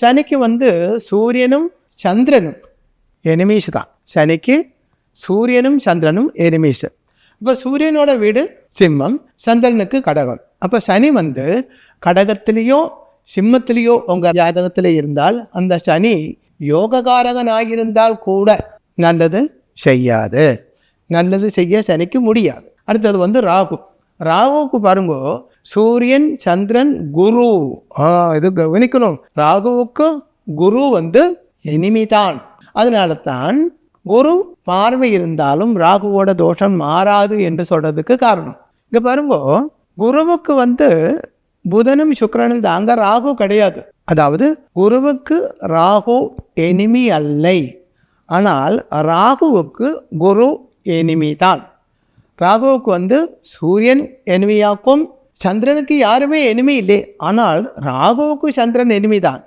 சனிக்கு சூரியனும் சந்திரனும் எனிமீஸ் தான். சனிக்கு சூரியனும் சந்திரனும் எனிமீஸ். இப்போ சூரியனோட வீடு சிம்மம், சந்திரனுக்கு கடகம். அப்போ சனி கடகத்திலேயோ சிம்மத்திலேயோ உங்கள் ஜாதகத்தில் இருந்தால் அந்த சனி யோககாரகனாகிருந்தால் கூட நல்லது செய்யாது. நல்லது செய்ய சனிக்கு முடியாது. அடுத்தது ராகு. ராகுவுக்கு பாருங்க, சூரியன் சந்திரன் குரு. இது கவனிக்கணும். ராகுவுக்கு குரு எனிமிதான். அதனால தான் குரு பார்வை இருந்தாலும் ராகுவோட தோஷம் மாறாது என்று சொல்றதுக்கு காரணம். இங்க பாருங்க, குருவுக்கு புதனும் சுக்கிரனும் தாங்க, ராகு கிடையாது. அதாவது குருவுக்கு ராகு எனிமி அல்லை, ஆனால் ராகுவுக்கு குரு எனிமி தான். ராகுவுக்கு சூரியன் எனிமியாக்கும், சந்திரனுக்கு யாருமே எனிமி இல்லை. ஆனால் ராகுவுக்கு சந்திரன் எனிமி தான்.